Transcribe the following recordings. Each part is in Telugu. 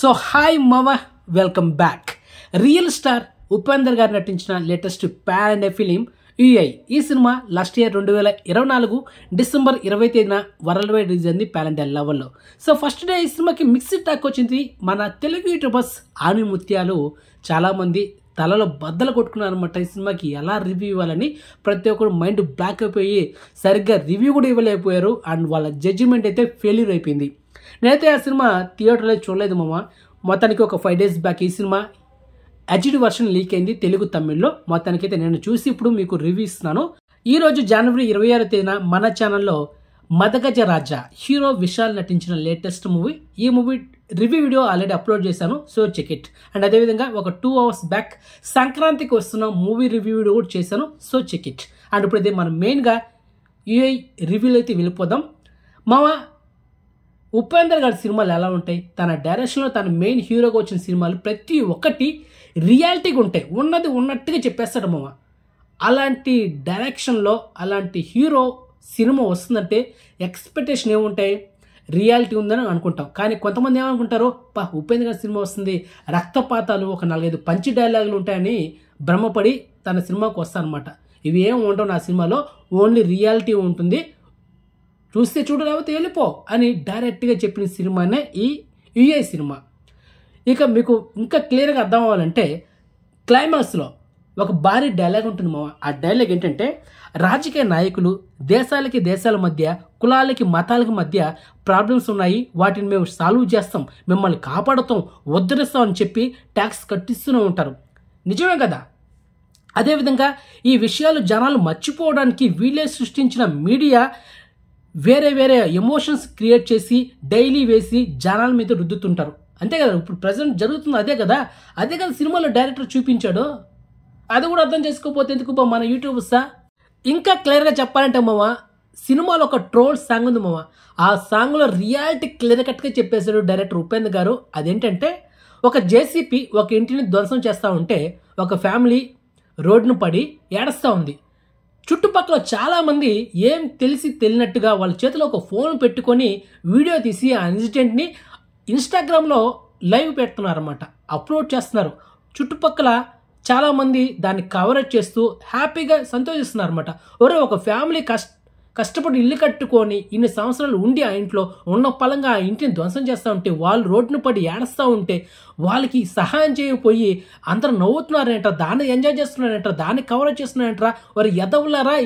సో హాయ్ మామ, welcome back. Real star Upender గారు నటించిన latest pan India film UI. ఈ సినిమా లాస్ట్ ఇయర్ 2024 డిసెంబర్ 20 తేదీన వరల్డ్ వైడ్ రిలీజ్ అయింది పాన్ ఇండియా లెవెల్లో. సో ఫస్ట్ డే ఈ సినిమాకి మిక్స్డ్ టాక్ వచ్చింది. మన తెలుగు యూట్యూబర్స్ ఆని ముత్యాలు చాలామంది తలలో బద్దలు కొట్టుకున్నారు అనమాట. ఈ సినిమాకి ఎలా రివ్యూ ఇవ్వాలని ప్రతి ఒక్కరు మైండ్ బ్లాక్ అయిపోయి సరిగ్గా రివ్యూ కూడా ఇవ్వలేకపోయారు. అండ్ వాళ్ళ జడ్జిమెంట్ అయితే ఫెయిల్యూర్ అయిపోయింది. నేనైతే ఆ సినిమా థియేటర్లో చూడలేదు మామ. మొత్తానికి ఒక 5 days బ్యాక్ ఈ సినిమా హెచ్డి వర్షన్ లీక్ అయింది తెలుగు తమిళ్లో. మొత్తానికైతే నేను చూసి ఇప్పుడు మీకు రివ్యూ ఇస్తున్నాను. ఈరోజు జనవరి 26 తేదీన మన ఛానల్లో మదగజ రాజా హీరో విశాల్ నటించిన లేటెస్ట్ మూవీ. ఈ movie review video already upload చేశాను, సో చెక్ ఇట్. అండ్ అదేవిధంగా ఒక 2 hours బ్యాక్ సంక్రాంతికి వస్తున్న మూవీ రివ్యూ వీడియో కూడా చేశాను, సో చెక్ ఇట్. అండ్ ఇప్పుడు అయితే మనం మెయిన్గా యూఐ రివ్యూలో అయితే వెళ్ళిపోదాం. మామ, ఉపేందర్ గారి సినిమాలు ఎలా ఉంటాయి? తన డైరెక్షన్లో తన మెయిన్ హీరోగా వచ్చిన సినిమాలు ప్రతి ఒక్కటి రియాలిటీగా ఉంటాయి, ఉన్నది ఉన్నట్టుగా చెప్పేస్తాడు మామ. అలాంటి డైరెక్షన్లో అలాంటి హీరో సినిమా వస్తుందంటే ఎక్స్పెక్టేషన్ ఏముంటాయి? రియాలిటీ ఉందని అనుకుంటాం. కానీ కొంతమంది ఏమనుకుంటారు, ఉపేంద్ర గారి సినిమా వస్తుంది, రక్తపాతాలు, ఒక 4-5 పంచి డైలాగులు ఉంటాయని భ్రమపడి తన సినిమాకు వస్తారనమాట. ఇవి ఏం ఉండవు నా సినిమాలో, ఓన్లీ రియాలిటీ ఉంటుంది, చూస్తే చూడు లేకపోతే వెళ్ళిపో అని డైరెక్ట్గా చెప్పిన సినిమానే ఈ యుఐ సినిమా. ఇక మీకు ఇంకా క్లియర్గా అర్థం అవ్వాలంటే క్లైమాక్స్లో ఒక భారీ డైలాగ్ ఉంటుంది మామ. ఆ డైలాగ్ ఏంటంటే, రాజకీయ నాయకులు దేశాలకి దేశాల మధ్య, కులాలకి మతాలకి మధ్య ప్రాబ్లమ్స్ ఉన్నాయి, వాటిని మేము సాల్వ్ చేస్తాం, మిమ్మల్ని కాపాడుతాం, ఉద్ధరిస్తాం అని చెప్పి ట్యాక్స్ కట్టిస్తూనే ఉంటారు. నిజమే కదా? అదేవిధంగా ఈ విషయాలు జనాలు మర్చిపోవడానికి వీళ్ళే సృష్టించిన మీడియా వేరే వేరే ఎమోషన్స్ క్రియేట్ చేసి డైలీ వేసి జనాల మీద రుద్దుతుంటారు. అంతే కదా ఇప్పుడు ప్రజెంట్ జరుగుతుంది, అదే కదా సినిమాలో డైరెక్టర్ చూపించాడు. అది కూడా అర్థం చేసుకోకపోతే ఎందుకు మన యూట్యూబర్సా? ఇంకా క్లియర్గా చెప్పాలంటే మామ, సినిమాలో ఒక ట్రోల్ సాంగ్ ఉంది మామ. ఆ సాంగ్లో రియాలిటీ క్లియర్ కట్గా చెప్పేశాడు డైరెక్టర్ ఉపేంద్ర గారు. అదేంటంటే, ఒక జేసీపీ ఒక ఇంటిని ధ్వంసం చేస్తూ ఉంటే ఒక ఫ్యామిలీ రోడ్డును పడి ఏడుస్తూ ఉంది. చుట్టుపక్కల చాలామంది ఏం తెలియనట్టుగా వాళ్ళ చేతిలో ఒక ఫోన్ పెట్టుకొని వీడియో తీసి ఆ ఇన్సిడెంట్ని ఇన్స్టాగ్రామ్లో లైవ్ పెడుతున్నారన్నమాట, అప్లోడ్ చేస్తున్నారు. చుట్టుపక్కల చాలామంది దాన్ని కవరేజ్ చేస్తూ హ్యాపీగా సంతోషిస్తున్నారన్నమాట. ఒక ఫ్యామిలీ కష్టపడి ఇల్లు కట్టుకొని ఇన్ని సంవత్సరాలు ఉండి ఆ ఇంట్లో ఉన్న పలంగా ఆ ఇంటిని ధ్వంసం చేస్తూ ఉంటే, వాళ్ళు రోడ్డును పడి ఏడుస్తూ ఉంటే వాళ్ళకి సహాయం చేయకపోయి అందరూ నవ్వుతున్నారంట, దాన్ని ఎంజాయ్ చేస్తున్నారంట, దాన్ని కవరేజ్ చేస్తున్నారంటారా? వారు ఎదవులారా?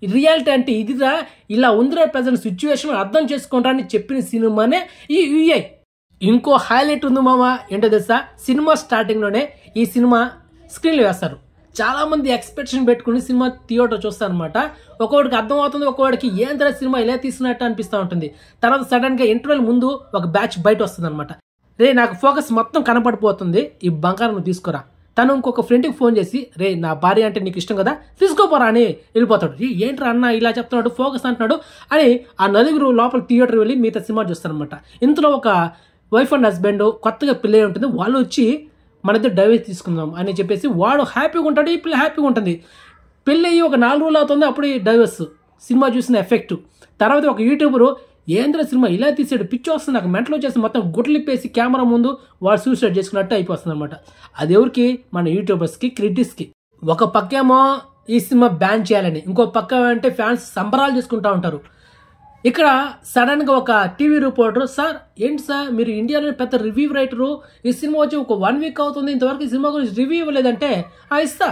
రియాలిటీ అంటే ఇదిరా, ఇలా ఉందిరా ప్రజెంట్ సిచ్యువేషన్, అర్థం చేసుకుంటారా అని చెప్పిన సినిమానే ఈ యుఐ. ఇంకో హైలైట్ ఉంది మామ, ఏంటో తెలుసా? సినిమా స్టార్టింగ్లోనే ఈ సినిమా స్క్రీన్లో వేస్తారు. చాలామంది ఎక్స్పెక్టేషన్ పెట్టుకుని సినిమా థియేటర్ చూస్తారనమాట. ఒక్కొక్కడికి అర్థమవుతుంది, ఒక్కొక్కడికి ఏంటో సినిమా ఇలా తీసినట్టు అనిపిస్తూ ఉంటుంది. తర్వాత సడన్గా ఇంటర్వెల్ ముందు ఒక బ్యాచ్ బయట వస్తుంది అనమాట. నాకు ఫోకస్ మొత్తం కనపడిపోతుంది, ఈ బంగారం నువ్వు తీసుకురా. తను ఇంకొక ఫ్రెండ్కి ఫోన్ చేసి, నా భార్య అంటే నీకు ఇష్టం కదా, తీసుకోపోరా అని వెళ్ళిపోతాడు. ఏంట్రా అన్న ఇలా చెప్తున్నాడు, ఫోకస్ అంటున్నాడు అని ఆ నలుగురు లోపల థియేటర్ వెళ్ళి మిగతా సినిమా చూస్తారనమాట. ఇంతలో ఒక వైఫ్ అండ్ హస్బెండ్ కొత్తగా పెళ్ళి ఉంటుంది, వాళ్ళు వచ్చి మన ఇద్దరు డైవర్స్ తీసుకుందాం అని చెప్పేసి వాడు హ్యాపీగా ఉంటాడు, ఈ పిల్ల హ్యాపీగా ఉంటుంది. పెళ్ళి అయ్యి ఒక 4 రోజులు అవుతుంది, అప్పుడు డైవర్స్. సినిమా చూసిన ఎఫెక్ట్. తర్వాత ఒక యూట్యూబరు, ఏంద్ర సినిమా ఇలా తీసాడు, పిచ్చి వస్తుంది నాకు, మెంటలో చేసి మొత్తం గుడ్లిప్పేసి కెమెరా ముందు వాడు సూసైడ్ చేసుకున్నట్టు అయిపోతుంది అనమాట. అది ఎవరికి? మన యూట్యూబర్స్కి, క్రిటిక్స్కి. ఒక పక్కేమో ఈ సినిమా బ్యాన్ చేయాలని, ఇంకో పక్క అంటే ఫ్యాన్స్ సంబరాలు చేసుకుంటూ ఉంటారు. ఇక్కడ సడన్గా ఒక టీవీ రిపోర్టర్, సార్ ఏంటి సార్ మీరు ఇండియాలో పెద్ద రివ్యూ రైటరు, ఈ సినిమా వచ్చి ఒక 1 week అవుతుంది, ఇంతవరకు ఈ సినిమా గురించి రివ్యూ ఇవ్వలేదంటే, ఇస్తా,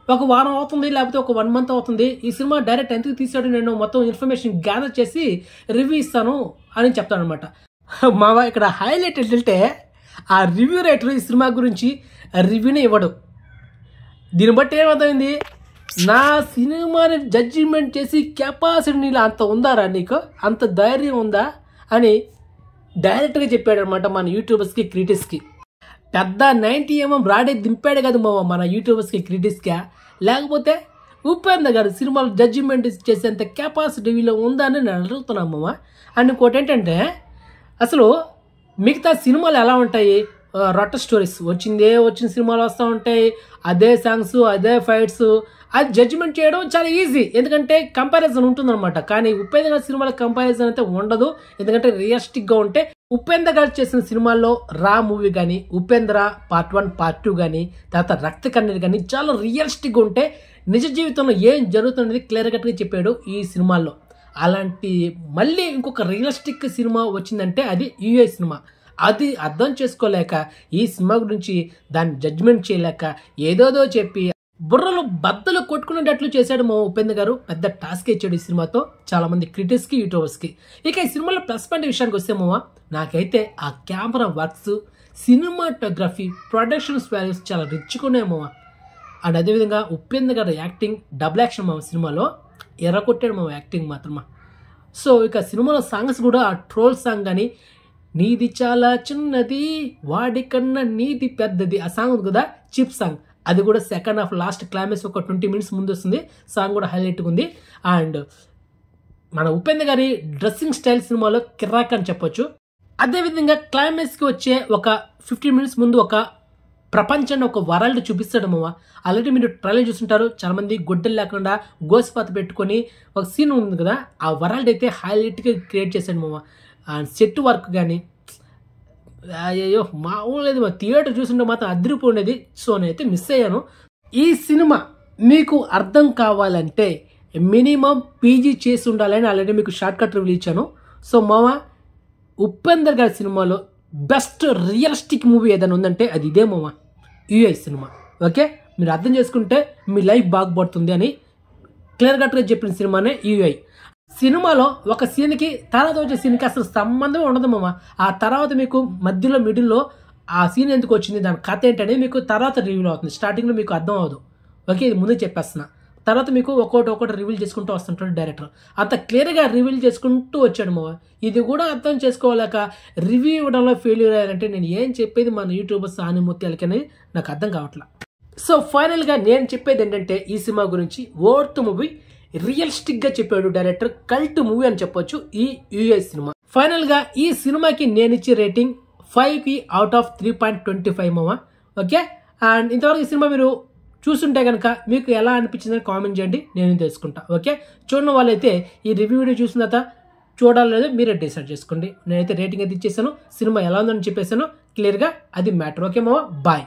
ఒక వారం అవుతుంది లేకపోతే ఒక 1 month అవుతుంది, ఈ సినిమా డైరెక్ట్ ఎందుకు తీసాడు నేను మొత్తం ఇన్ఫర్మేషన్ గ్యాదర్ చేసి రివ్యూ ఇస్తాను అని చెప్తాను అనమాట. మావ, ఇక్కడ హైలైట్ ఏంటంటే ఆ రివ్యూ రైటర్ ఈ సినిమా గురించి రివ్యూనే ఇవ్వడు. దీన్ని బట్టి ఏమర్థమైంది, నా సినిమాని జడ్జిమెంట్ చేసి కెపాసిటీ నీళ్ళు అంత ఉందారా, నీకు అంత ధైర్యం ఉందా అని డైరెక్ట్గా చెప్పాడు అనమాట మన యూట్యూబర్స్కి, క్రిటిక్స్కి. పెద్ద 90mm రాడే దింపాడు కదా మామ మన యూట్యూబర్స్కి, క్రిటిక్స్గా. లేకపోతే ఉపేంద్ర గారు సినిమాలు జడ్జిమెంట్ చేసేంత కెపాసిటీ వీళ్ళు ఉందా అని నేను అడుగుతున్నాను మామ. అండ్ ఇంకోటి ఏంటంటే, అసలు మిగతా సినిమాలు ఎలా ఉంటాయి? రొట్ట స్టోరీస్ వచ్చిన సినిమాలు వస్తూ ఉంటాయి, అదే సాంగ్స్, అదే ఫైట్స్, అది జడ్జిమెంట్ చేయడం చాలా ఈజీ, ఎందుకంటే కంపారిజన్ ఉంటుందన్నమాట. కానీ ఉపేంద్ర గారి సినిమాల కంపారిజన్ అయితే ఉండదు, ఎందుకంటే రియలిస్టిక్గా ఉంటే ఉపేంద్ర గారు చేసిన సినిమాల్లో రా మూవీ కానీ, ఉపేంద్ర పార్ట్ 1 పార్ట్ 2 కానీ, తర్వాత రక్త కన్నీరు కానీ చాలా రియలిస్టిక్గా ఉంటే నిజ జీవితంలో ఏం జరుగుతున్నది క్లియర్ కట్గా చెప్పాడు ఈ సినిమాల్లో. అలాంటి మళ్ళీ ఇంకొక రియలిస్టిక్ సినిమా వచ్చిందంటే అది యూఏ సినిమా. అది అర్థం చేసుకోలేక ఈ సినిమా గురించి దాన్ని జడ్జ్మెంట్ చేయలేక ఏదోదో చెప్పి బుర్రలు బద్దలు కొట్టుకునేటట్లు చేశాడు మా ఉపేంద్ర గారు. పెద్ద టాస్క్ ఇచ్చాడు ఈ సినిమాతో చాలామంది క్రిటిక్స్కి, యూట్యూబర్స్కి. ఇక ఈ సినిమాలో ప్లస్ పాయింట్ విషయానికి వస్తే మావా, నాకైతే ఆ camera works, cinematography, productions values చాలా రిచ్గా ఉన్నాయి మావా. అండ్ అదేవిధంగా ఉపేంద్ర గారు యాక్టింగ్ డబుల్ యాక్షన్ మా సినిమాలో ఎర్రకొట్టాడు మా యాక్టింగ్ మాత్రమా. సో ఇక సినిమాలో సాంగ్స్ కూడా ఆ ట్రోల్ సాంగ్ కానీ, నీది చాలా చిన్నది వాడికన్నా నీది పెద్దది ఆ సాంగ్ ఉంది కదా, చిప్ సాంగ్, అది కూడా సెకండ్ హాఫ్ లాస్ట్ క్లైమాక్స్ ఒక 20 minutes ముందు వస్తుంది. సాంగ్ కూడా హైలైట్గా ఉంది. అండ్ మన ఉపేంద్ర గారి డ్రెస్సింగ్ స్టైల్ సినిమాలో కిరాక్ అని చెప్పొచ్చు. అదేవిధంగా క్లైమాక్స్కి వచ్చే ఒక 15 minutes ముందు ఒక ప్రపంచాన్ని, ఒక వరల్డ్ చూపిస్తాడు మామ. ఆల్రెడీ మీరు ట్రైలర్ చూస్తుంటారు, చాలామంది గుడ్డలు లేకుండా గోసిపాత పెట్టుకొని ఒక సీన్ ఉంది కదా, ఆ వరల్డ్ అయితే హైలైట్గా క్రియేట్ చేశాడు మామ. అండ్ సెట్ వర్క్ కానీ అయ్యో మామూలు లేదు, మా థియేటర్ చూస్తుంటే మాత్రం అదిరిపోయినది. సో నేనైతే మిస్ అయ్యాను. ఈ సినిమా మీకు అర్థం కావాలంటే మినిమం పీజీ చేసి ఉండాలని ఆల్రెడీ మీకు షార్ట్ కట్ రివ్యూ ఇచ్చాను. సో మామ, ఉపేంద్ర గారి సినిమాలో బెస్ట్ రియలిస్టిక్ మూవీ ఏదైనా ఉందంటే అది ఇదే మామ, యూఐ సినిమా. ఓకే, మీరు అర్థం చేసుకుంటే మీ లైఫ్ బాగుపడుతుంది అని క్లియర్ కట్గా చెప్పిన సినిమానే యూఐ. సినిమాలో ఒక సీన్కి తర్వాత వచ్చే సీన్కి అసలు సంబంధం ఉండదు మామ. ఆ తర్వాత మీకు మధ్యలో మిడిల్లో ఆ సీన్ ఎందుకు వచ్చింది, దాని కథ ఏంటనేది మీకు తర్వాత రివీల్ అవుతుంది. స్టార్టింగ్లో మీకు అర్థం అవ్వదు. ఓకే, ఇది ముందే చెప్పేస్తున్నా. తర్వాత మీకు ఒక్కొక్కటి రివీల్ చేసుకుంటూ వస్తుంటాడు డైరెక్టర్. అంత క్లియర్గా రివీల్ చేసుకుంటూ వచ్చాడు మామ. ఇది కూడా అర్థం చేసుకోలేక రివ్యూ ఇవ్వడంలో ఫెయిల్యూర్ అయ్యారంటే నేను ఏం చెప్పేది మన యూట్యూబర్స్ ఆనిమూర్తి అనేది నాకు అర్థం కావట్లా. సో ఫైనల్గా నేను చెప్పేది ఏంటంటే ఈ సినిమా గురించి వర్త్ మూవీ, రియలిస్టిక్గా చెప్పాడు డైరెక్టర్, కల్ట్ మూవీ అని చెప్పొచ్చు ఈ యూఎస్ సినిమా. ఫైనల్గా ఈ సినిమాకి నేను ఇచ్చే రేటింగ్ 5 out of 3.25 మామ. ఓకే, అండ్ ఇంతవరకు ఈ సినిమా మీరు చూస్తుంటే కనుక మీకు ఎలా అనిపించిందని కామెంట్ చేయండి, నేను తెలుసుకుంటా. ఓకే, చూడని వాళ్ళైతే ఈ రివ్యూ వీడియో చూసిన తర్వాత చూడాలి లేదో మీరే డిసైడ్ చేసుకోండి. నేనైతే రేటింగ్ అయితే ఇచ్చేసాను, సినిమా ఎలా ఉందని చెప్పేసాను క్లియర్గా, అది మ్యాటర్. ఓకే మామ, బాయ్.